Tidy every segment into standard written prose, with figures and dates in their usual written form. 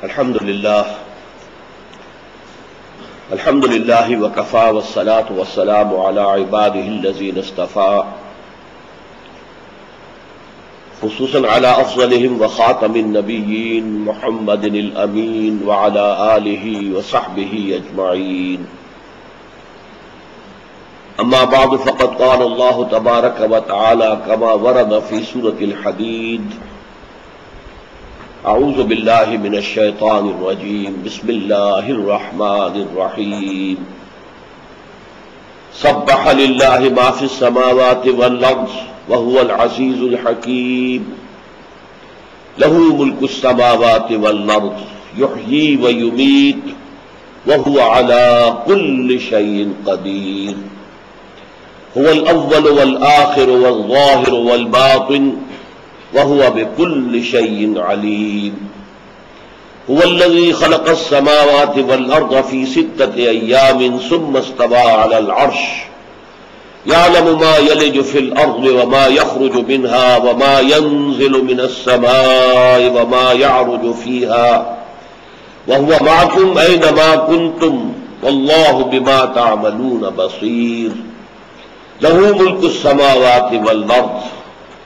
الحمد لله وكفى والصلاة والسلام على عباده الذين اصطفى خصوصا على أفضلهم وخاتم النبيين محمد الأمين وعلى آله وصحبه أجمعين. أما بعد فقد قال الله تبارك وتعالى كما ورد في سورة الحديد: اعوذ باللہ من الشیطان الرجیم بسم اللہ الرحمن الرحیم. سبح للہ ما فی السماوات والارض وهو العزیز الحکیم. له ملک السماوات والارض یحیی ویمیت وهو على كل شیء قدیر. هو الاول والآخر والظاہر والباطن وهو بكل شيء عليم. هو الذي خلق السماوات والأرض في 6 أيام ثم استوى على العرش يعلم ما يلج في الأرض وما يخرج منها وما ينزل من السماء وما يعرج فيها وهو معكم أينما كنتم والله بما تعملون بصير. له ملك السماوات والأرض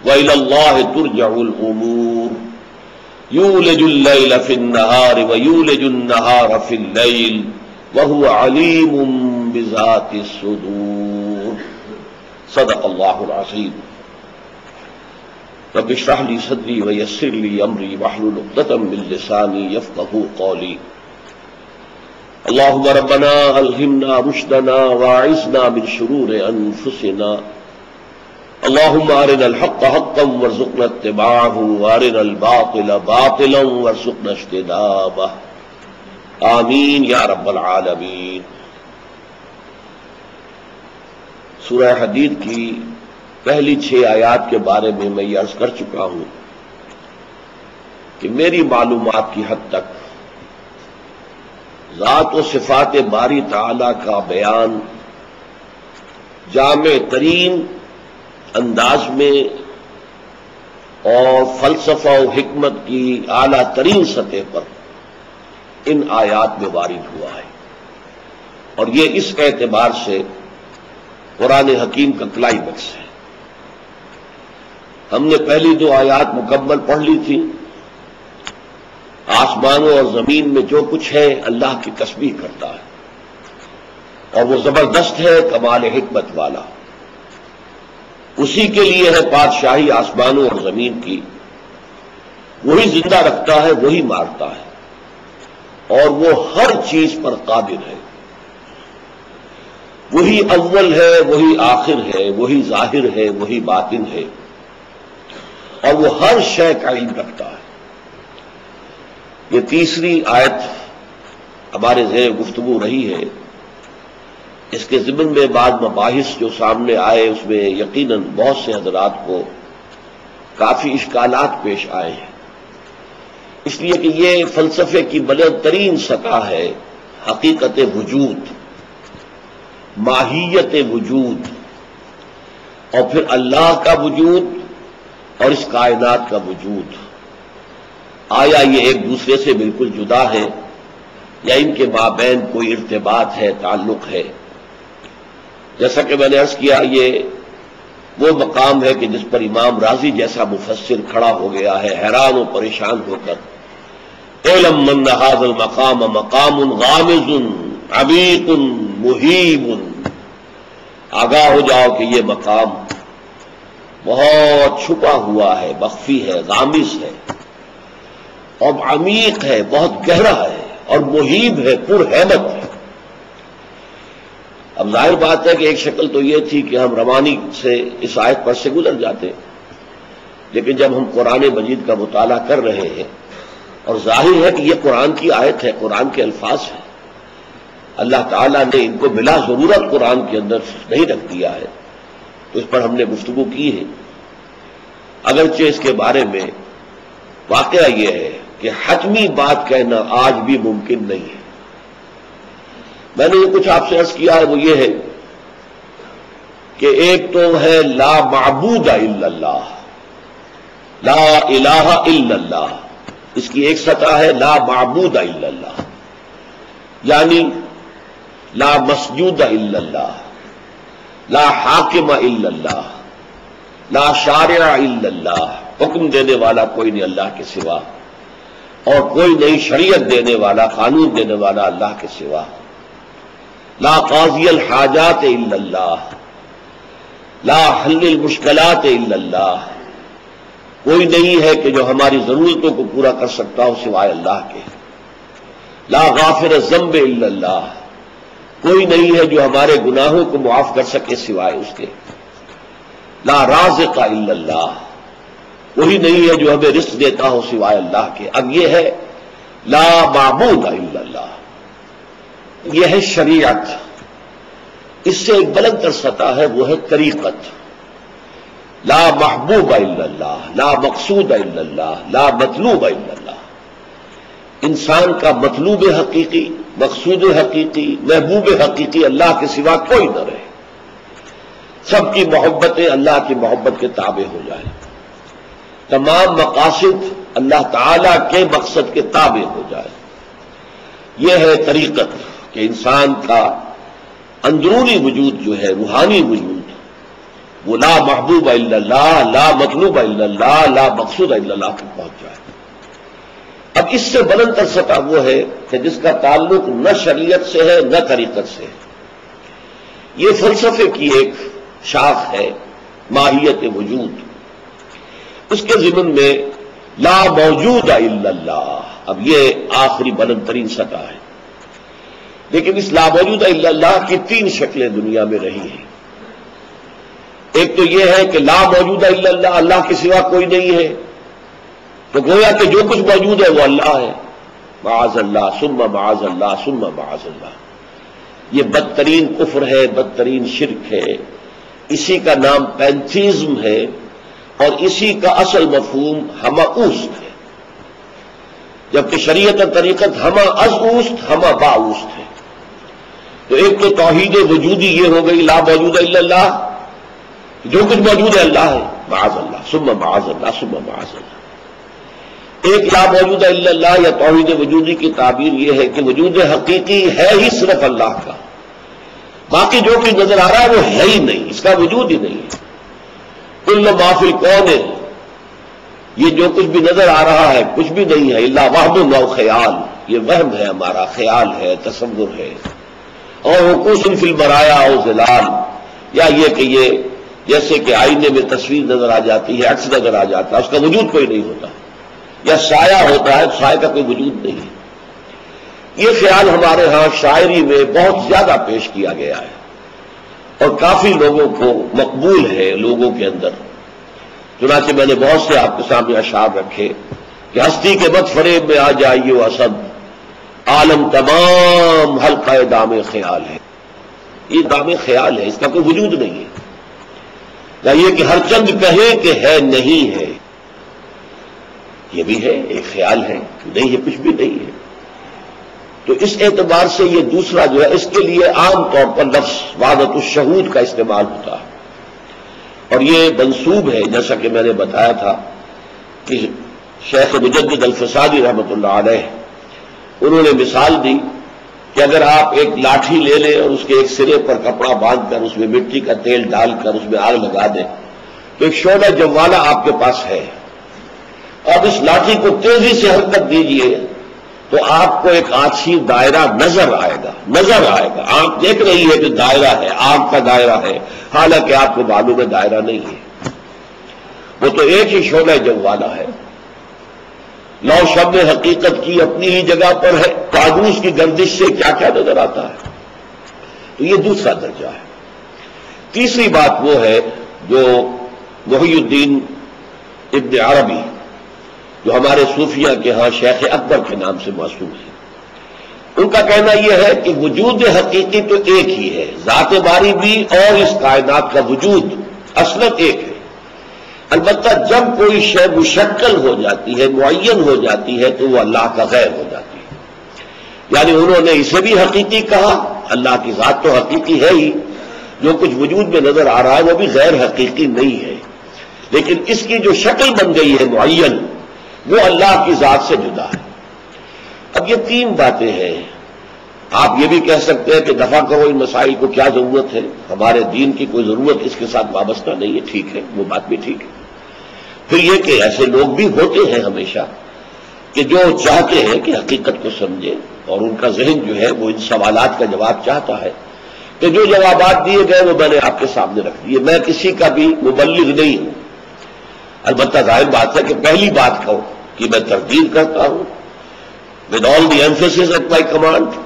وإلى الله ترجع الأمور. يولج الليل في النهار ويولج النهار في الليل وهو عليم بذات الصدور. صدق الله العظيم. رب اشرح لي صدري ويسر لي أمري واحلل عقدة من لساني يفقهوا قولي. اللهم ربنا ألهمنا رشدنا واعصمنا من شرور أنفسنا. اللهم أرنا الحق حقا وارزقنا اتباعه وأرنا الباطل باطلا وارزقنا اجتنابه. آمین یا رب العالمین. سورہ حدید کی پہلی 6 آیات کے بارے میں یہ عرض کر چکا ہوں کہ میری معلومات کی حد تک ذات و صفات باری تعالی کا بیان جامع ترین انداز میں اور فلسفہ و حکمت کی اعلیٰ ترین سطح پر ان آیات میں وارد ہوا ہے. اور یہ اس اعتبار سے قرآن حکیم کا کلائمیکس ہے. ہم نے پہلی 2 آیات مکمل پڑھ لی تھی. آسمانوں اور زمین میں جو کچھ ہے اللہ کی تسبیح کرتا ہے اور وہ زبردست ہے، کمال حکمت والا. اسی کے لیے ہے بادشاہی آسمانوں اور زمین کی. وہی زندہ رکھتا ہے، وہی مارتا ہے اور وہ ہر چیز پر قادر ہے. وہی اول ہے، وہی آخر ہے، وہی ظاہر ہے، وہی باطن ہے اور وہ ہر شے کا علم رکھتا ہے. یہ تیسری آیت ہمارے زیر گفتگو رہی ہے. اس کے ضمن میں بعض مباحث جو سامنے آئے اس میں یقیناً بہت سے حضرات کو کافی اشکالات پیش آئے ہیں، اس لیے کہ یہ فلسفے کی بلند ترین سطح ہے. حقیقت وجود، ماہیت وجود اور پھر اللہ کا وجود اور اس کائنات کا وجود. آیا یہ ایک دوسرے سے بالکل جدا ہے یا ان کے مابین کوئی ارتباط ہے، تعلق ہے؟ جیسا کہ میں نے عرض کیا، یہ وہ مقام ہے کہ جس پر امام راضی جیسا مفسر کھڑا ہو گیا ہے حیران و پریشان ہو کر. اعلم من هذا المقام مقام غامض عمیق مہیب. آگاہ ہو جاؤ کہ یہ مقام بہت چھپا ہوا ہے، مخفی ہے، غامض ہے اور عمیق ہے، بہت گہرا ہے اور مہیب ہے، پر ہیبت ہے. اب ظاہر بات ہے کہ ایک شکل تو یہ تھی کہ ہم روانی سے اس آیت پر سے گزر جاتے، لیکن جب ہم قرآن مجید کا مطالعہ کر رہے ہیں اور ظاہر ہے کہ یہ قرآن کی آیت ہے، قرآن کے الفاظ ہیں، اللہ تعالیٰ نے ان کو بلا ضرورت قرآن کے اندر نہیں رکھ دیا ہے، تو اس پر ہم نے گفتگو کی ہے. اگرچہ اس کے بارے میں واقعہ یہ ہے کہ حتمی بات کہنا آج بھی ممکن نہیں ہے. میں نے یہ کچھ آپ سے عرض کیا ہے، وہ یہ ہے کہ ایک تو ہے لا معبود الا اللہ، لا الہ الا اللہ، اس کی ایک سطح ہے لا معبود الا اللہ، یعنی لا مسجود الا اللہ، لا حاکم الا اللہ، لا شارع الا اللہ، حکم دینے والا کوئی نہیں اللہ کے سوا، اور کوئی نہیں شریعت دینے والا، قانون دینے والا اللہ کے سوا، لا قاضی الحاجات الا اللہ، لا حل المشکلات الا اللہ، کوئی نہیں ہے کہ جو ہماری ضرورتوں کو پورا کر سکتا ہو سوائے اللہ کے، لا غافر الذنب الا اللہ، کوئی نہیں ہے جو ہمارے گناہوں کو معاف کر سکے سوائے اس کے، لا رازق الا اللہ، کوئی نہیں ہے جو ہمیں رزق دیتا ہو سوائے اللہ کے۔ اب یہ ہے لا معبود الا اللہ، یہ ہے شریعت۔ اس سے ایک بلند تر سطح ہے، وہ ہے طریقت۔ لا محبوب الا اللہ، لا مقصود الا اللہ، لا مطلوب الا اللہ۔ انسان کا مطلوب حقیقی، مقصود حقیقی، محبوب حقیقی اللہ کے سوا کوئی نہ رہے، سب کی محبتیں اللہ کی محبت کے تابع ہو جائیں، تمام مقاصد اللہ تعالی کے مقصد کے تابع ہو جائے۔ یہ ہے طریقت کہ انسان کا اندرونی وجود جو ہے، روحانی وجود، وہ لا محبوب الا اللہ، لا مطلوب الا اللہ، لا مقصود الا اللہ تک پہنچ جائے۔ اب اس سے بلند تر سطح وہ ہے کہ جس کا تعلق نہ شریعت سے ہے نہ طریقت سے ہے۔ یہ فلسفے کی ایک شاخ ہے، ماہیت وجود۔ اس کے ضمن میں لا موجود الا اللہ، اب یہ آخری بلند ترین سطح ہے۔ لیکن اس لا موجود الا اللہ کی تین شکلیں دنیا میں رہی ہیں۔ ایک تو یہ ہے کہ لا موجود الا اللہ، اللہ کے سوا کوئی نہیں ہے، تو گویا کہ جو کچھ موجود ہے وہ اللہ ہے، معاذ اللہ ثم معاذ اللہ ثم معاذ اللہ۔ یہ بدترین کفر ہے، بدترین شرک ہے، اسی کا نام پینتھیزم ہے، اور اسی کا اصل مفہوم ہمہ اوست ہے، جبکہ شریعت اور طریقت ہمہ از اوست ہمہ با اوست ہے۔ تو ایک تو توحید وجودی یہ ہو گئی لا موجود الا اللہ، جو کچھ موجود ہے اللہ ہے، معاذ اللہ ثم معاذ اللہ ثم معاذ اللہ۔ ایک لا موجود الا اللہ یا توحید وجودی کی تعبیر یہ ہے کہ وجود حقیقی ہے ہی صرف اللہ کا، باقی جو کچھ نظر آ رہا ہے وہ ہے ہی نہیں، اس کا وجود ہی نہیں ہے۔ کل ما فی الکون، یہ جو کچھ بھی نظر آ رہا ہے کچھ بھی نہیں ہے، الا وہم و خیال، یہ وہم ہے، ہمارا خیال ہے، تصور ہے، اور وقوع فی البرایا او ظلال، یا یہ کہ یہ جیسے کہ آئینے میں تصویر نظر آ جاتی ہے، عکس نظر آ جاتا ہے، اس کا وجود کوئی نہیں ہوتا، یا سایہ ہوتا ہے، سایہ کا کوئی وجود نہیں ہے۔ یہ خیال ہمارے ہاں شاعری میں بہت زیادہ پیش کیا گیا ہے، اور کافی لوگوں کو مقبول ہے لوگوں کے اندر۔ چنانچہ میں نے بہت سے آپ کے سامنے اشعار رکھے کہ ہستی کے بد فریب میں آ جائیے و اسد، عالم تمام حلقہ دام خیال ہے۔ یہ دام خیال ہے، اس کا کوئی وجود نہیں ہے۔ یا یہ کہ ہر چند کہے کہ ہے نہیں ہے، یہ بھی ہے، ایک خیال ہے، نہیں ہے، کچھ بھی نہیں ہے۔ تو اس اعتبار سے یہ دوسرا جو ہے، اس کے لیے عام طور پر لفظ وحدت الشہود کا استعمال ہوتا ہے، اور یہ منسوب ہے، جیسا کہ میں نے بتایا تھا کہ شیخ مجدد الفسادی رحمۃ اللہ علیہ انہوں نے مثال دی کہ اگر آپ ایک لاٹھی لے لیں اور اس کے ایک سرے پر کپڑا باندھ کر اس میں مٹی کا تیل ڈال کر اس میں آگ لگا دیں تو ایک شعلہ جوالا آپ کے پاس ہے، اب اس لاٹھی کو تیزی سے حرکت دیجئے تو آپ کو ایک آنچھی دائرہ نظر آئے گا، آنکھ دیکھ رہی ہے کہ دائرہ ہے، آگ کا دائرہ ہے، حالانکہ آپ کو معلوم ہے دائرہ نہیں ہے، وہ تو ایک ہی شعلہ جوالا ہے۔ لو شب حقیقت کی اپنی ہی جگہ پر ہے، کاغذ کی گردش سے کیا کیا نظر آتا ہے۔ تو یہ دوسرا درجہ ہے۔ تیسری بات وہ ہے جو محی الدین ابن عربی، جو ہمارے صوفیہ کے ہاں شیخ اکبر کے نام سے موسوم ہے، ان کا کہنا یہ ہے کہ وجود حقیقی تو ایک ہی ہے، ذات باری بھی اور اس کائنات کا وجود اصلاً ایک ہے، البتہ جب کوئی شے مشکل ہو جاتی ہے، معین ہو جاتی ہے، تو وہ اللہ کا غیر ہو جاتی ہے۔ یعنی انہوں نے اسے بھی حقیقی کہا، اللہ کی ذات تو حقیقی ہے ہی، جو کچھ وجود میں نظر آ رہا ہے وہ بھی غیر حقیقی نہیں ہے، لیکن اس کی جو شکل بن گئی ہے معین، وہ اللہ کی ذات سے جدا ہے۔ اب یہ تین باتیں ہیں۔ آپ یہ بھی کہہ سکتے ہیں کہ دفع کرو ان مسائل کو، کیا ضرورت ہے، ہمارے دین کی کوئی ضرورت اس کے ساتھ وابستہ نہیں ہے، ٹھیک ہے، وہ بات بھی ٹھیک ہے۔ پھر یہ کہ ایسے لوگ بھی ہوتے ہیں ہمیشہ کہ جو چاہتے ہیں کہ حقیقت کو سمجھیں، اور ان کا ذہن جو ہے وہ ان سوالات کا جواب چاہتا ہے، کہ جو جوابات دیے گئے وہ میں نے آپ کے سامنے رکھ دیے، میں کسی کا بھی مبلغ نہیں ہوں۔ البتہ ظاہر بات ہے کہ پہلی بات کہو کہ میں تردید کرتا ہوں with all the emphasis at my command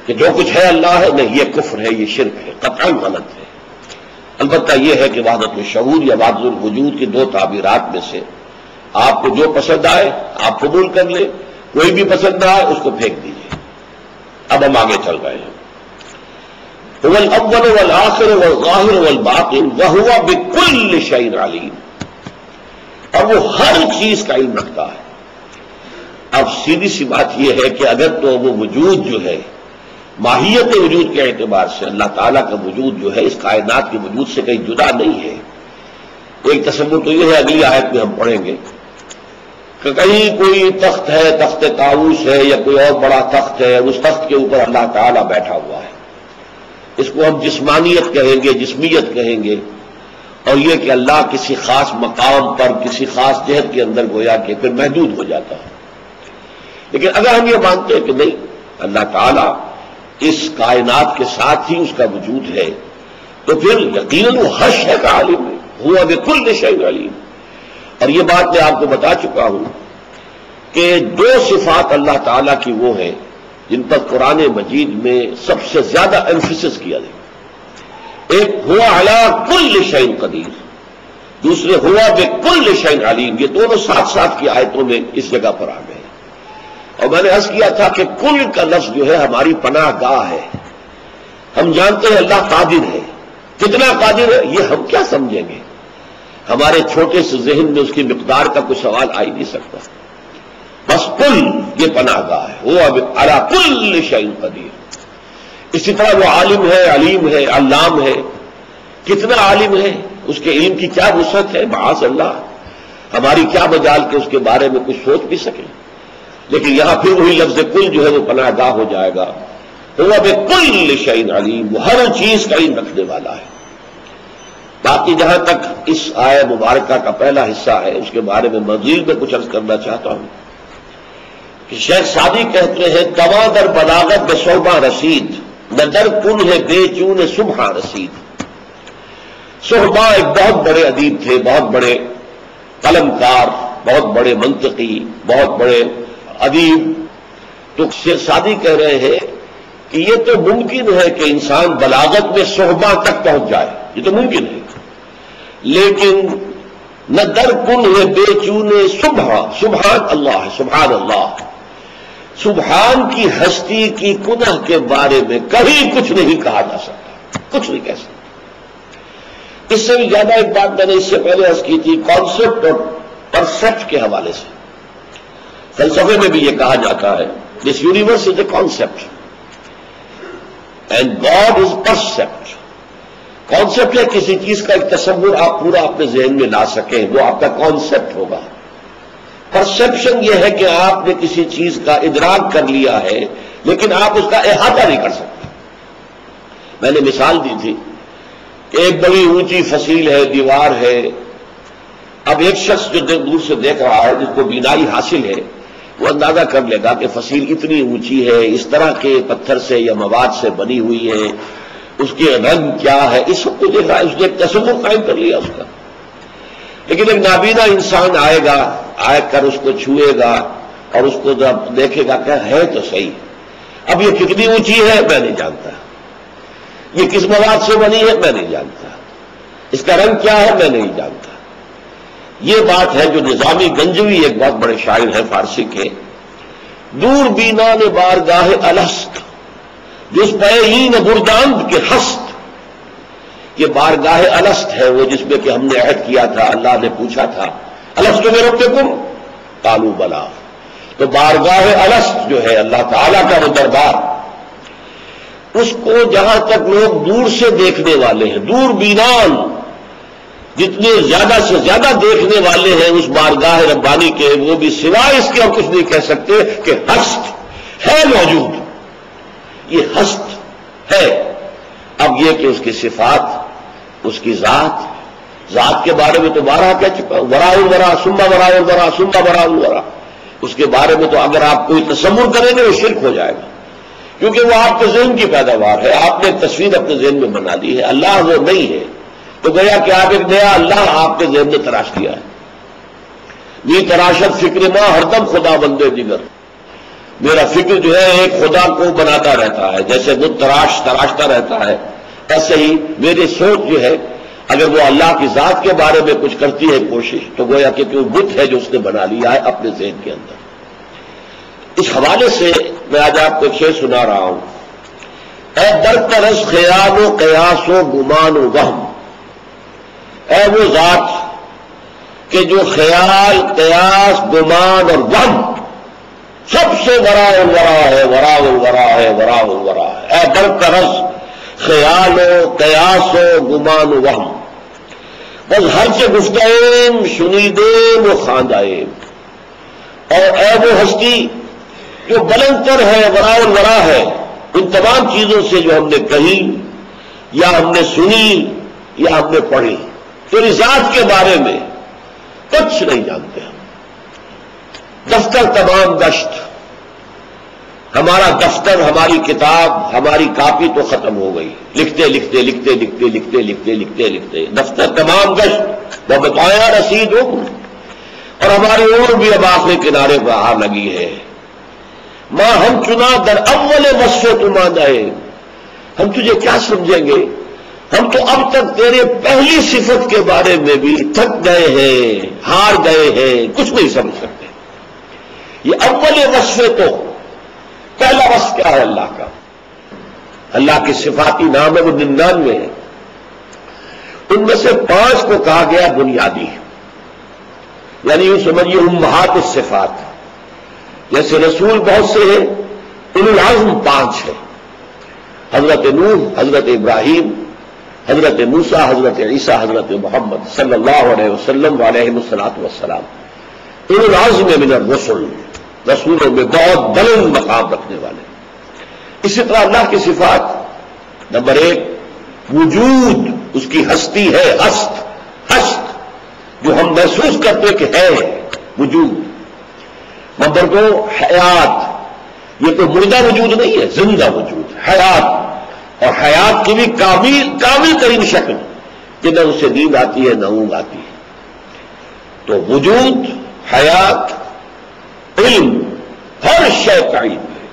کہ جو کچھ ہے اللہ ہے، نہیں، یہ کفر ہے، یہ شرک ہے، قطعاً غلط ہے۔ البتہ یہ ہے کہ وحدت الشعور یا وحدت الوجود کی دو تعبیرات میں سے آپ کو جو پسند آئے آپ قبول کر لیں، کوئی بھی پسند نہ آئے اس کو پھینک دیجیے۔ اب ہم آگے چل رہے ہیں۔ هو الاول والآخر والظاہر والباطن وهو بكل شيء علیم، اور وہ ہر چیز کا علم رکھتا ہے۔ اب سیدھی سی بات یہ ہے کہ اگر تو وہ وجود جو ہے ماہیت وجود کے اعتبار سے اللہ تعالیٰ کا وجود جو ہے اس کائنات کے وجود سے کہیں جدا نہیں ہے، ایک تصور تو یہ ہے، اگلی آیت میں ہم پڑھیں گے کہ کہیں کوئی تخت ہے، تخت طاؤس ہے یا کوئی اور بڑا تخت ہے، اس تخت کے اوپر اللہ تعالیٰ بیٹھا ہوا ہے، اس کو ہم جسمانیت کہیں گے، جسمیت کہیں گے، اور یہ کہ اللہ کسی خاص مقام پر کسی خاص جہت کے اندر گویا کہ پھر محدود ہو جاتا ہے۔ لیکن اگر ہم یہ مانتے ہیں کہ نہیں، اللہ تعالیٰ اس کائنات کے ساتھ ہی اس کا وجود ہے، تو پھر یقیناً وہ ہر شے کا عالم ہے، ہوا بکل شیء علیم۔ اور یہ بات میں آپ کو بتا چکا ہوں کہ دو صفات اللہ تعالیٰ کی وہ ہیں جن پر قرآن مجید میں سب سے زیادہ ایمفیسس کیا گیا، ایک ہوا علی کل شیء قدیر، دوسرے ہوا بکل شیء علیم۔ یہ دونوں ساتھ ساتھ کی آیتوں میں اس جگہ پر آ گئے، اور میں نے عرض کیا تھا کہ کل کا لفظ جو ہے ہماری پناہ گاہ ہے۔ ہم جانتے ہیں اللہ قادر ہے، کتنا قادر ہے یہ ہم کیا سمجھیں گے، ہمارے چھوٹے سے ذہن میں اس کی مقدار کا کوئی سوال آ ہی نہیں سکتا۔ بس کل یہ پناہ گاہ ہے، وہ علی کل شیء قدیر۔ اسی طرح وہ عالم ہے، علیم ہے، علام ہے، کتنا عالم ہے، اس کے علم کی کیا وسعت ہے، معاذ اللہ ہماری کیا مجال کہ اس کے بارے میں کچھ سوچ بھی سکیں۔ لیکن یہاں پھر وہی لفظ کل جو ہے وہ پناہ گاہ ہو جائے گا، ہوا بکل شیء علیم، وہ ہر چیز کا علم رکھنے والا ہے۔ باقی جہاں تک اس آیہ مبارکہ کا پہلا حصہ ہے اس کے بارے میں مزید میں کچھ عرض کرنا چاہتا ہوں کہ شیخ سعدی کہتے ہیں تواں در بلاغت بے صوبہ رسید، نہ در کن ہے بے چون صبح رسید۔ صحبہ ایک بہت بڑے ادیب تھے، بہت بڑے قلمکار، بہت بڑے منطقی، بہت بڑے ادیب۔ تو شیخ سعدی کہہ رہے ہیں کہ یہ تو ممکن ہے کہ انسان بلاغت میں صحبہ تک پہنچ جائے، یہ تو ممکن ہے، لیکن نہ در کن ہے بے چون صبح، سبحان اللہ ہے، سبحان اللہ، سبحان کی ہستی کی کنہ کے بارے میں کہیں کچھ نہیں کہا جا سکتا، کچھ نہیں کہہ سکتا۔ اس سے بھی زیادہ ایک بات میں نے اس سے پہلے عرض کی تھی، کانسیپٹ اور پرسیپٹ کے حوالے سے فلسفے میں بھی یہ کہا جاتا ہے this universe is a concept and God is percept. Concept ہے کسی چیز کا ایک تصور آپ پورا اپنے ذہن میں لا سکیں، وہ آپ کا کانسیپٹ ہوگا۔ پرسیپشن یہ ہے کہ آپ نے کسی چیز کا ادراک کر لیا ہے لیکن آپ اس کا احاطہ نہیں کر سکتے۔ میں نے مثال دی تھی کہ ایک بڑی اونچی فصیل ہے، دیوار ہے، اب ایک شخص جو دور سے دیکھ رہا ہے، جس کو بینائی حاصل ہے، وہ اندازہ کر لے گا کہ فصیل اتنی اونچی ہے، اس طرح کے پتھر سے یا مواد سے بنی ہوئی ہے، اس کے رنگ کیا ہے، اس سب کو دیکھ رہا ہے، اس نے ایک تصور قائم کر لیا اس کا۔ لیکن ایک نابینا انسان آئے گا، آ کر اس کو چھوئے گا اور اس کو جب دیکھے گا کہ ہے تو صحیح، اب یہ کتنی اونچی ہے میں نہیں جانتا، یہ کس مواد سے بنی ہے میں نہیں جانتا، اس کا رنگ کیا ہے میں نہیں جانتا۔ یہ بات ہے جو نظامی گنجوی ایک بہت بڑے شاعر ہیں فارسی کے، دور بینان بارگاہ الست جس پہ برداند کے ہست، یہ بارگاہ الست ہے وہ جس میں کہ ہم نے عہد کیا تھا، اللہ نے پوچھا تھا الست بربکم قالوا بلا۔ تو بارگاہ الست جو ہے اللہ تعالیٰ کا وہ دربار، اس کو جہاں تک لوگ دور سے دیکھنے والے ہیں، دور بینان، جتنے زیادہ سے زیادہ دیکھنے والے ہیں اس بارگاہ ربانی کے، وہ بھی سوائے اس کے اور کچھ نہیں کہہ سکتے کہ ہست ہے موجود، یہ ہست ہے۔ اب یہ کہ اس کی صفات، اس کی ذات کے بارے میں تو بارہ کہہ چکا ہوں، وراء الورا ثم وراء الورا ثم وراء الورا، اس کے بارے میں تو اگر آپ کوئی تصور کریں گے وہ شرک ہو جائے گا، کیونکہ وہ آپ کے ذہن کی پیداوار ہے، آپ نے تصویر اپنے ذہن میں بنا لی ہے۔ اللہ وہ نہیں ہے تو گیا کہ آپ ایک نیا اللہ آپ کے ذہن میں تراش کیا ہے۔ یہ تراشت فکر ماں ہردم خدا بندے دیگر، میرا فکر جو ہے ایک خدا کو بناتا رہتا ہے، جیسے وہ تراشتا رہتا ہے، ایسے ہی میری سوچ جو ہے اگر وہ اللہ کی ذات کے بارے میں کچھ کرتی ہے کوشش، تو گویا کہ کوئی بت ہے جو اس نے بنا لیا ہے اپنے ذہن کے اندر۔ اس حوالے سے میں آج آپ کو شعر سنا رہا ہوں، اے درترس خیال و قیاس و گمان و وہم، اے وہ ذات کہ جو خیال، قیاس، گمان اور وہم سب سے وراء الورا ہے، وراء الورا ہے، وراء الورا ہے۔ اے برترس خیال و قیاس و گمان و وہم، بس ہر سے گفتیم شنیدیم و خواندائیم، اور اے وہ ہستی جو بلند تر ہے، وراء الورا ہے، ان تمام چیزوں سے جو ہم نے کہی یا ہم نے سنی یا ہم نے پڑھی، تیری ذات کے بارے میں کچھ نہیں جانتے ہم۔ دفتر تمام گشت، ہمارا دفتر، ہماری کتاب، ہماری کاپی تو ختم ہو گئی، لکھتے لکھتے لکھتے لکھتے لکھتے لکھتے لکھتے لکھتے دفتر تمام گشت وہ بتایا رسید ہو، اور ہماری عمر بھی اب آخری کنارے پر آ لگی ہے۔ ماں ہم چنا در اول وصف تمہارے، ہم تجھے کیا سمجھیں گے، ہم تو اب تک تیرے پہلی صفت کے بارے میں بھی تھک گئے ہیں، ہار گئے ہیں، کچھ نہیں سمجھ سکتے۔ یہ اول وصف تو پہلا وصف کیا ہے اللہ کا؟ اللہ کے صفاتی نام ہے وہ 99 ہے، ان میں سے 5 کو کہا گیا بنیادی، یعنی یوں سمجھیے امہات الصفات، جیسے رسول بہت سے ہیں، اولو العزم 5 ہے، حضرت نوح، حضرت ابراہیم، حضرت موسیٰ، حضرت عیسیٰ، حضرت محمد صلی اللہ علیہ وسلم علیہ الصلاۃ والسلام، اولو العزم من الرسل، رسولوں میں بہت بلند مقام رکھنے والے۔ اسی طرح اللہ کی صفات، نمبر 1 وجود، اس کی ہستی ہے، ہست جو ہم محسوس کرتے کہ ہے وجود۔ نمبر 2 حیات، یہ تو مردہ وجود نہیں ہے، زندہ وجود، حیات، اور حیات کی بھی کامل ترین شکل کہ نہ اسے نیند آتی ہے نہ اونگ آتی ہے۔ تو وجود، حیات، علم، ہر شے کا علم ہے،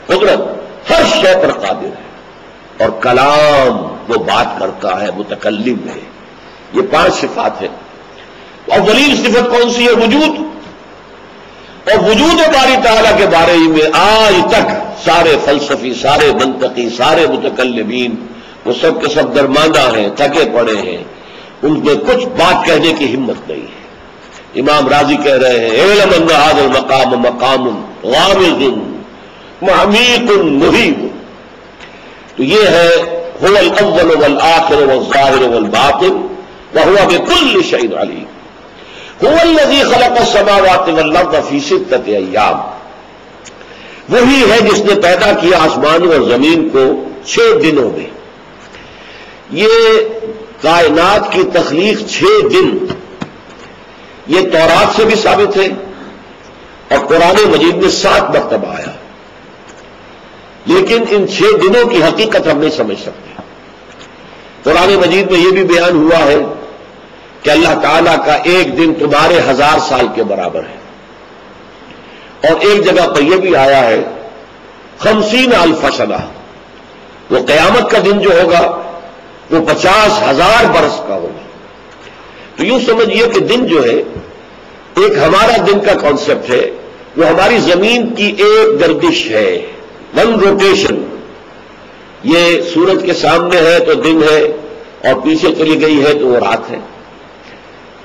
قدرت ہر شے پر قادر ہے، اور کلام، وہ بات کرتا ہے، متکلم ہے۔ یہ 5 صفات ہیں۔ اولین صفت کون سی ہے؟ وجود۔ اور وجود باری تعالیٰ کے بارے میں آج تک سارے فلسفی، سارے منطقی، سارے متکلمین وہ سب کے سب درماندہ ہیں، تھکے پڑے ہیں، ان میں کچھ بات کہنے کی ہمت نہیں ہے۔ امام راضی کہہ رہے ہیں اعلم ان هذا المقام مقام غامض معمیق مہیب، تو یہ ہے هو الاول والآخر والظاہر والباطن وهو بكل شيء علیم، هو الذي خلق السماوات والارض في 6 ایام، وہی ہے جس نے پیدا کیا آسمانوں اور زمین کو 6 دنوں میں۔ یہ کائنات کی تخلیق 6 دن، یہ تورات سے بھی ثابت ہے اور قرآن مجید میں 7 مرتبہ آیا، لیکن ان 6 دنوں کی حقیقت ہم نہیں سمجھ سکتے۔ قرآن مجید میں یہ بھی بیان ہوا ہے کہ اللہ تعالیٰ کا ایک دن تمہارے 1000 سال کے برابر ہے، اور ایک جگہ پر یہ بھی آیا ہے 50,000 سنہ، وہ قیامت کا دن جو ہوگا وہ 50,000 برس کا ہوگا۔ تو یوں سمجھیے کہ دن جو ہے ایک ہمارا دن کا کانسیپٹ ہے، وہ ہماری زمین کی ایک گردش ہے، 1 روٹیشن۔ یہ سورج کے سامنے ہے تو دن ہے، اور پیچھے چلی گئی ہے تو وہ رات ہے،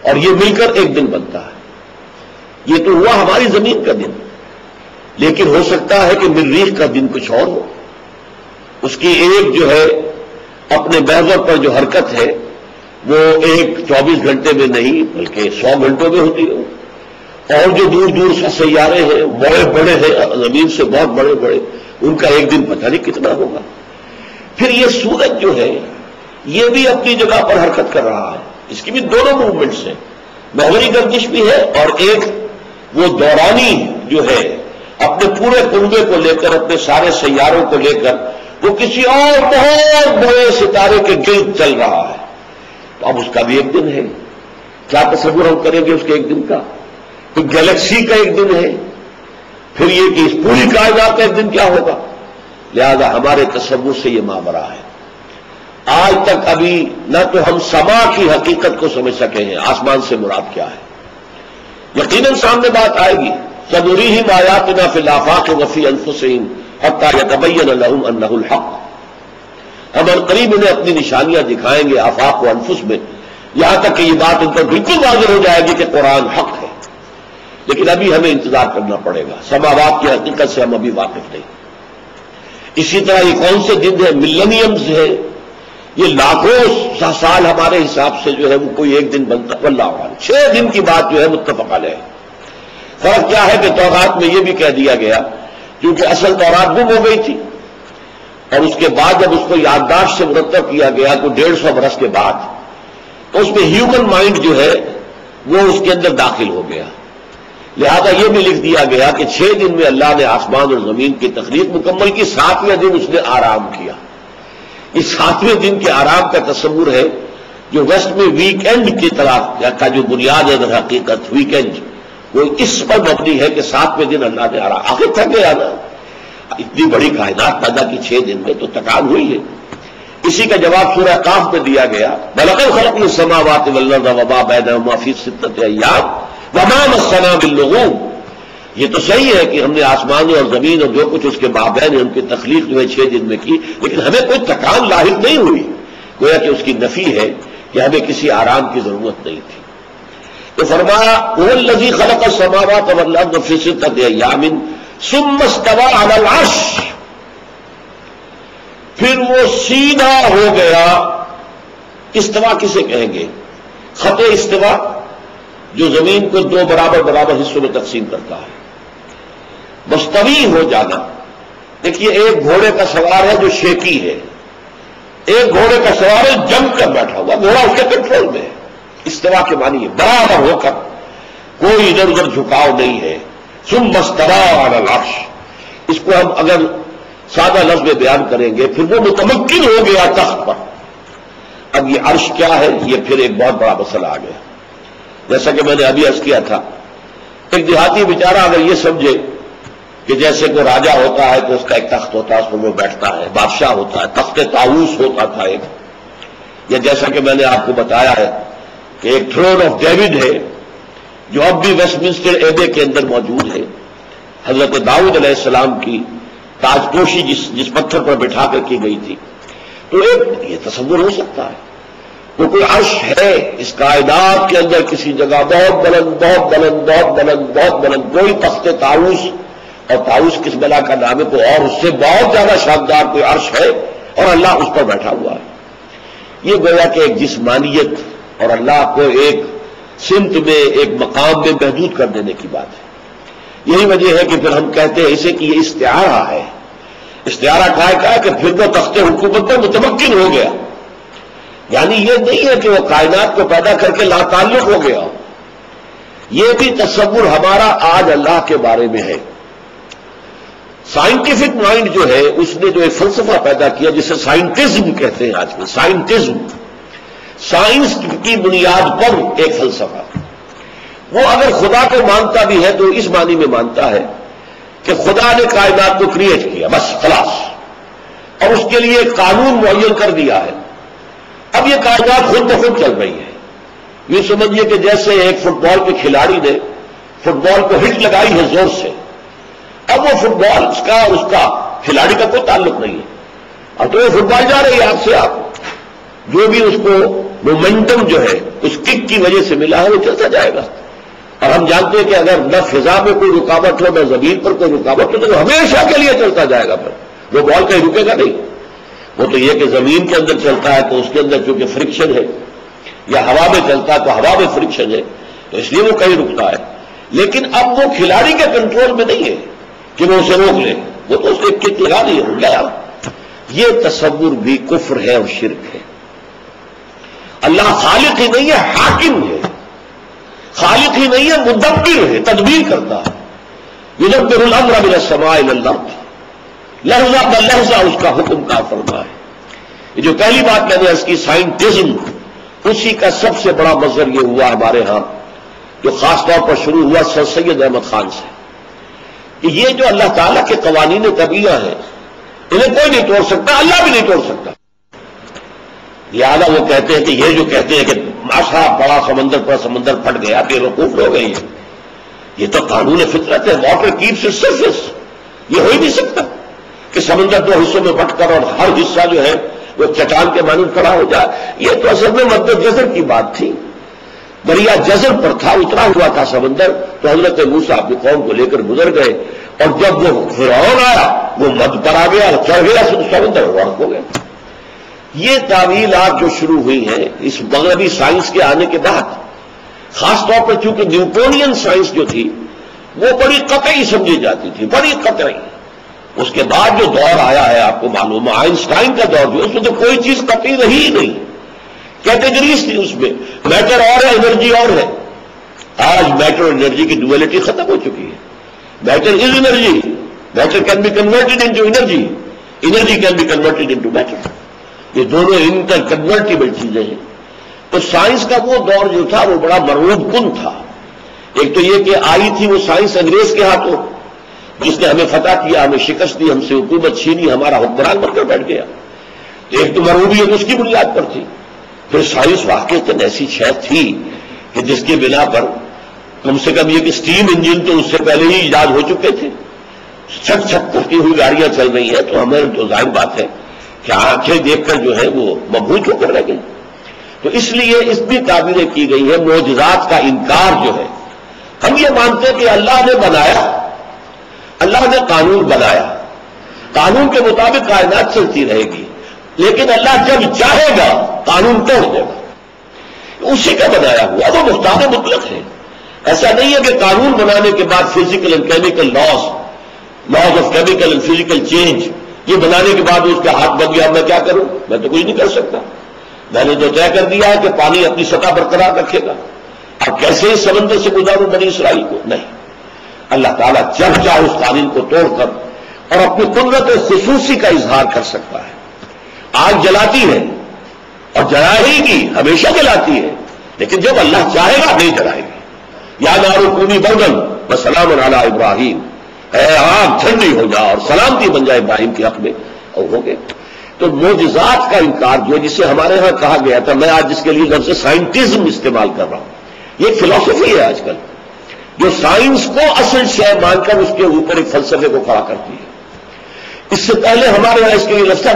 اور یہ مل کر ایک دن بنتا ہے۔ یہ تو ہوا ہماری زمین کا دن، لیکن ہو سکتا ہے کہ مریخ کا دن کچھ اور ہو، اس کی ایک جو ہے اپنے محور پر جو حرکت ہے وہ ایک 24 گھنٹے میں نہیں بلکہ 100 گھنٹوں میں ہوتی ہے. اور جو دور دور سے سیارے ہیں بڑے بڑے ہیں زمین سے بہت بڑے بڑے, ان کا ایک دن پتہ نہیں کتنا ہوگا. پھر یہ سورج جو ہے یہ بھی اپنی جگہ پر حرکت کر رہا ہے, اس کی بھی دونوں موومنٹس ہیں, محوری گردش بھی ہے اور ایک وہ دورانی جو ہے اپنے پورے کنبے کو لے کر اپنے سارے سیاروں کو لے کر وہ کسی اور بہت بڑے ستارے کے گرد چل رہا ہے. تو اب اس کا بھی ایک دن ہے. کیا تصور ہم کریں گے اس کے ایک دن کا؟ تو گیلیکسی کا ایک دن ہے, پھر یہ کہ اس پوری کائنات کا ایک دن کیا ہوگا. لہذا ہمارے تصور سے یہ ماورا ہے. آج تک ابھی نہ تو ہم سما کی حقیقت کو سمجھ سکے ہیں, آسمان سے مراد کیا ہے. یقیناً سامنے بات آئے گی. سنریہم آیاتنا فی الآفاق وفی انفسہم حتی یتبین لہم انہ الحق. ہم عنقریب انہیں اپنی نشانیاں دکھائیں گے آفاق و انفس میں, یہاں تک کہ یہ بات ان پر بالکل واضح ہو جائے گی کہ قرآن حق ہے. لیکن ابھی ہمیں انتظار کرنا پڑے گا, سماوات کی حقیقت سے ہم ابھی واقف نہیں. اسی طرح یہ کون سے دن ہے؟ ملینیمز ہے, یہ لاکھوں سال ہمارے حساب سے جو ہے وہ کوئی ایک دن بنتا. واللہ اعلم 6 دن کی بات جو ہے متفق علیہ. فرق کیا ہے کہ تورات میں یہ بھی کہہ دیا گیا, کیونکہ اصل تورات گم ہو گئی تھی اور اس کے بعد جب اس کو یادداشت سے مرتب کیا گیا تو 150 برس کے بعد, تو اس میں ہیومن مائنڈ جو ہے وہ اس کے اندر داخل ہو گیا. لہذا یہ بھی لکھ دیا گیا کہ 6 دن میں اللہ نے آسمان اور زمین کی تخلیق مکمل کی, 7ویں دن اس نے آرام کیا. اس 7ویں دن کے آرام کا تصور ہے جو ویسٹ میں ویکینڈ کی طرح کا جو بنیاد ہے در حقیقت ویکینڈ, وہ اس پر مبنی ہے کہ 7ویں دن اللہ نے آرام. آخر تھک گیا نا, اتنی بڑی کائنات پیدا کی 6 دن میں, تو تکان ہوئی ہے. اسی کا جواب سورہ قاف میں دیا گیا, وَلَقَدْ خَلَقْنَا السَّمَاوَاتِ وَالْأَرْضَ وَمَا بَيْنَهُمَا فِي 6 أَيَّامٍ وَمَا مَسَّنَا بِاللُّغُوبِ. یہ تو صحیح ہے کہ ہم نے آسمان اور زمین اور جو کچھ اس کے مابین ہے ان کی تخلیق جو ہے 6 دن میں کی, لیکن ہمیں کوئی تکان لاحق نہیں ہوئی. گویا کہ اس کی نفی ہے کہ ہمیں کسی آرام کی ضرورت نہیں تھی. تو فرمایا هُوَ الَّذِي خَلَقَ السَّمَاوَاتَ وَالْأَرْضَ فِي 6 أَيَّامٍ ثُمَّ اسْتَوَىٰ عَلَى الْعَرْشِ. پھر وہ سیدھا ہو گیا. استوا کسے کہیں گے؟ خط استوا جو زمین کو 2 برابر برابر حصوں میں تقسیم کرتا ہے. مستوی ہو جانا. دیکھیے ایک گھوڑے کا سوار ہے جو شیکی ہے, ایک گھوڑے کا سوار ہے جم کر بیٹھا ہوا, گھوڑا اس کے کنٹرول میں ہے. استوا کے معنی ہے برابر ہو کر, کوئی ادھر ادھر جھکاؤ نہیں ہے. ثم استوى على العرش. اس کو ہم اگر سادہ لفظ میں بیان کریں گے پھر وہ متمکن ہو گیا تخت پر. اب یہ عرش کیا ہے, یہ پھر ایک بہت بڑا مسئلہ آ گیا. جیسا کہ میں نے ابھی عرض کیا تھا, ایک دیہاتی بیچارہ اگر یہ سمجھے کہ جیسے کوئی راجا ہوتا ہے تو اس کا ایک تخت ہوتا ہے, اس پر وہ بیٹھتا ہے, بادشاہ ہوتا ہے, تخت طاؤس ہوتا تھا ایک, یا جیسا کہ میں نے آپ کو بتایا ہے کہ ایک تھرون آف ڈیوڈ ہے جو اب بھی ویسٹ منسٹر ایبے کے اندر موجود ہے. حضرت داؤد علیہ السلام کی تاج پوشی جس پتھر پر بٹھا کر کی گئی تھی. تو ایک یہ تصور ہو سکتا ہے وہ کوئی عرش ہے اس کائنات کے اندر کسی جگہ بہت بلند بہت بلند بہت بلند بہت بلند, کوئی تخت طاؤس, اور طاؤس کس بلا کا نام ہے, کوئی اور اس سے بہت زیادہ شاندار کوئی عرش ہے اور اللہ اس پر بیٹھا ہوا ہے. یہ گویا کہ ایک جسمانیت اور اللہ کو ایک سمت میں ایک مقام میں محدود کر دینے کی بات ہے. یہی وجہ ہے کہ پھر ہم کہتے ہیں اسے کہ یہ استعارہ ہے. استعارہ کا ہے کہ پھر وہ تخت حکومت پر متمکن ہو گیا. یعنی یہ نہیں ہے کہ وہ کائنات کو پیدا کر کے لا تعلق ہو گیا. یہ بھی تصور ہمارا آج اللہ کے بارے میں ہے. سائنٹیفک مائنڈ جو ہے اس نے جو ایک فلسفہ پیدا کیا جسے سائنٹزم کہتے ہیں آج کل, سائنٹزم, سائنس کی بنیاد پر ایک فلسفہ. وہ اگر خدا کو مانتا بھی ہے تو اس معنی میں مانتا ہے کہ خدا نے کائنات کو کریٹ کیا بس خلاص, اور اس کے لیے ایک قانون معین کر دیا ہے. اب یہ کائنات خود بخود چل رہی ہے. یہ سمجھیے کہ جیسے ایک فٹ بال کے کھلاڑی نے فٹ بال کو ہٹ لگائی ہے زور سے, اب وہ فٹ بال اس کا اور اس کا کھلاڑی کا کوئی تعلق نہیں ہے, اور تو یہ فٹ بال جا رہی ہے آپ سے, آپ جو بھی اس کو مومنٹم جو ہے اس کک کی وجہ سے ملا ہے وہ چلتا جائے گا. اور ہم جانتے ہیں کہ اگر نہ فضا میں کوئی رکاوٹ ہو نہ زمین پر کوئی رکاوٹ ہو تو ہمیشہ کے لیے چلتا جائے گا. پھر وہ بال کہیں رکے گا نہیں. وہ تو یہ کہ زمین کے اندر چلتا ہے تو اس کے اندر چونکہ فرکشن ہے یا ہوا میں چلتا تو ہوا میں فرکشن ہے تو اس لیے وہ کہیں رکتا ہے، لیکن اب وہ کھلاڑی کے کنٹرول میں نہیں ہے کہ وہ اسے روک لے، وہ تو اسے کک لگا دی ہو گیا۔ یہ تصور بھی کفر ہے اور شرک ہے۔ اللہ خالق ہی نہیں ہے، حاکم ہے، خالق ہی نہیں ہے، مدبر ہے، تدبیر کرتا ہے۔ یدبر الامر من السماء الى الارض، لحظہ بلحظہ اس کا حکم کا فرما ہے۔ یہ جو پہلی بات میں نے اس کی سائنٹزم، اسی کا سب سے بڑا مظہر یہ ہوا ہمارے ہاں، جو خاص طور پر شروع ہوا سر سید احمد خان سے، کہ یہ جو اللہ تعالیٰ کے قوانین طبیعہ ہیں انہیں کوئی نہیں توڑ سکتا، اللہ بھی نہیں توڑ سکتا۔ لہٰذا وہ کہتے ہیں کہ یہ جو کہتے ہیں کہ ماشاء بڑا سمندر پر سمندر پھٹ گیا، بے وقوف ہو گئی ہے، یہ تو قانون فطرت ہے، واٹر کیپس اٹس سرفیس، یہ ہو ہی نہیں سکتا کہ سمندر دو حصوں میں بٹ کر اور ہر حصہ جو ہے وہ چٹان کے مانند کھڑا ہو جائے۔ یہ تو اصل میں مد جزر کی بات تھی، دریا جزر پر تھا، اترا ہوا تھا سمندر، تو حضرت موسیٰ اپنی قوم کو لے کر گزر گئے، اور جب وہ فرعون آیا وہ مد پر آ گیا، چڑھ گیا سمندر غرق ہو گیا۔ یہ تعویلات جو شروع ہوئی ہیں اس مغربی سائنس کے آنے کے بعد، خاص طور پر چونکہ نیوٹونین سائنس جو تھی وہ بڑی قطعی سمجھی جاتی تھی، بڑی قطعی۔ اس کے بعد جو دور آیا ہے آپ کو معلوم ہے، آئنسٹائن کا دور جو اس میں تو کوئی چیز قطعی رہی ہی نہیں، کیٹیگریز تھی اس میں، میٹر اور ہے، انرجی اور ہے۔ آج میٹر اور انرجی کی ڈویلٹی ختم ہو چکی ہے۔ Matter is energy, matter can be converted into energy, energy can be converted into matter, یہ دونوں انٹر کنورٹیبل چیزیں ہیں۔ تو سائنس کا وہ دور جو تھا وہ بڑا مرعوب کن تھا۔ ایک تو یہ کہ آئی تھی وہ سائنس انگریز کے ہاتھوں، جس نے ہمیں فتح کیا، ہمیں شکست دی، ہم سے حکومت چھینی، ہمارا حکمران بن کر بیٹھ گیا۔ ایک تو مرعوبیت اس کی بنیاد پر تھی، پھر سائنس واقعتاً ایسی شے تھی کہ جس کی بنا پر کم سے کم یہ کہ اسٹیم انجن تو اس سے پہلے ہی ایجاد ہو چکے تھے، چھک چھک کرتی ہوئی گاڑیاں چل رہی ہیں، تو ہمیں تو ظاہر بات ہے کہ آنکھیں دیکھ کر جو ہے وہ مبہوت ہو کر رہ گئی۔ تو اس لیے اس بھی تعبیریں کی گئی ہیں، معجزات کا انکار جو ہے، ہم یہ مانتے ہیں کہ اللہ نے بنایا، اللہ نے قانون بنایا، قانون کے مطابق کائنات چلتی رہے گی، لیکن اللہ جب چاہے گا قانون توڑ دے گا، اسی کا بنایا ہوا، وہ مختار مطلق ہے۔ ایسا نہیں ہے کہ قانون بنانے کے بعد physical and chemical laws of chemical and physical change, یہ بنانے کے بعد اس کا ہاتھ بن گیا، میں کیا کروں، میں تو کچھ نہیں کر سکتا، میں نے تو طے کر دیا ہے کہ پانی اپنی سطح برقرار رکھے گا، اب کیسے اس سمندر سے گزاروں بنی اسرائیل کو، نہیں۔ اللہ تعالیٰ جب چاہے اس قانون کو توڑ کر اور اپنی قدرت خصوصی کا اظہار کر سکتا ہے۔ آگ جلاتی ہے اور جلائے گی، ہمیشہ جلاتی ہے، لیکن جب اللہ چاہے گا نہیں جلائے گی۔ یا نار کونی بردن وسلام علی ابراہیم، اے آگ ٹھنڈی ہو جا اور سلامتی بن جائے ابراہیم کے حق میں، اور ہو گئے۔ تو معجزات کا انکار جو جسے ہمارے ہاں کہا گیا تھا، میں آج جس کے لیے لفظ سائنٹزم استعمال کر رہا ہوں، یہ فلسفی ہے آج کل، جو سائنس کو اصل شے مان کر اس کے اوپر ایک فلسفے کو کھڑا کرتی ہے۔ اس سے پہلے ہمارے یہاں اس کے لیے لفظ تھا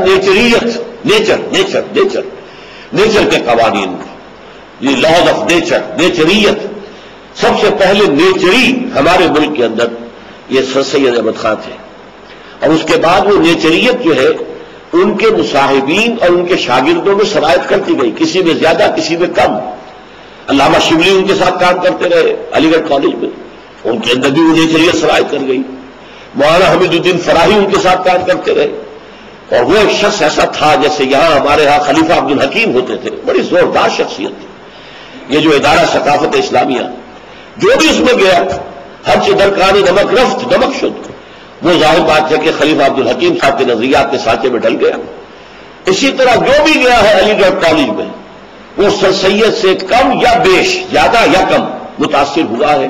نیچریت، نیچر کے قوانین، یہ لاز آف نیچر، نیچریت۔ سب سے پہلے نیچری ہمارے ملک کے اندر یہ سر سید احمد خان تھے، اور اس کے بعد وہ نیچریت جو ہے ان کے مصاحبین اور ان کے شاگردوں میں سرایت کرتی گئی، کسی میں زیادہ کسی میں کم۔ علامہ شبلی ان کے ساتھ کام کرتے رہے علی گڑھ کالج میں، ان کے اندر بھی وہ نیچریت سرایت کر گئی۔ مولانا حمید الدین فراہی ان کے ساتھ کام کرتے رہے، اور وہ ایک شخص ایسا تھا جیسے یہاں ہمارے ہاں خلیفہ عبد الحکیم ہوتے تھے، بڑی زوردار شخصیت تھی۔ یہ جو ادارہ ثقافت اسلامیہ جو بھی اس میں گیا، ہر چدر کان نمک رفت نمک شد، وہ ظاہر بات ہے کہ خلیفہ عبد الحکیم صاحب کے نظریات کے سانچے میں ڈل گیا۔ اسی طرح جو بھی گیا ہے علی گڑھ کالج میں، وہ سر سید سے کم یا بیش، زیادہ یا کم متاثر ہوا ہے،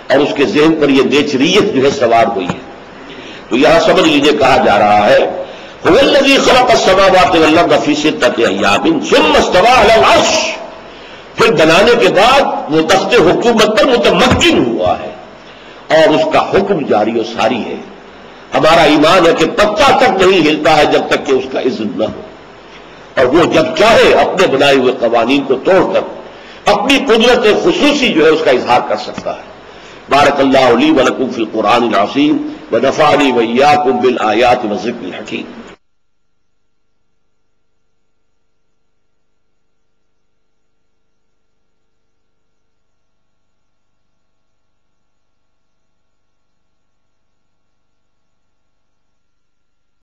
اور اس کے ذہن پر یہ نیچریت جو ہے سوار ہوئی ہے۔ تو یہاں سمجھ لیجیے کہا جا رہا ہے هو الذی خلق السماوات والارض فی ستۃ ایام ثم استوى علی العرش، پھر بنانے کے بعد وہ تخت حکومت پر متمکن ہوا ہے اور اس کا حکم جاری و ساری ہے۔ ہمارا ایمان ہے کہ پتا تک نہیں ہلتا ہے جب تک کہ اس کا اذن نہ ہو، اور وہ جب چاہے اپنے بنائے ہوئے قوانین کو توڑ کر اپنی قدرت خصوصی جو ہے اس کا اظہار کر سکتا ہے۔ بارک اللہ لی ولکم فی القرآن العظیم ونفعنی وإیاکم بالآیات والذکر الحکیم۔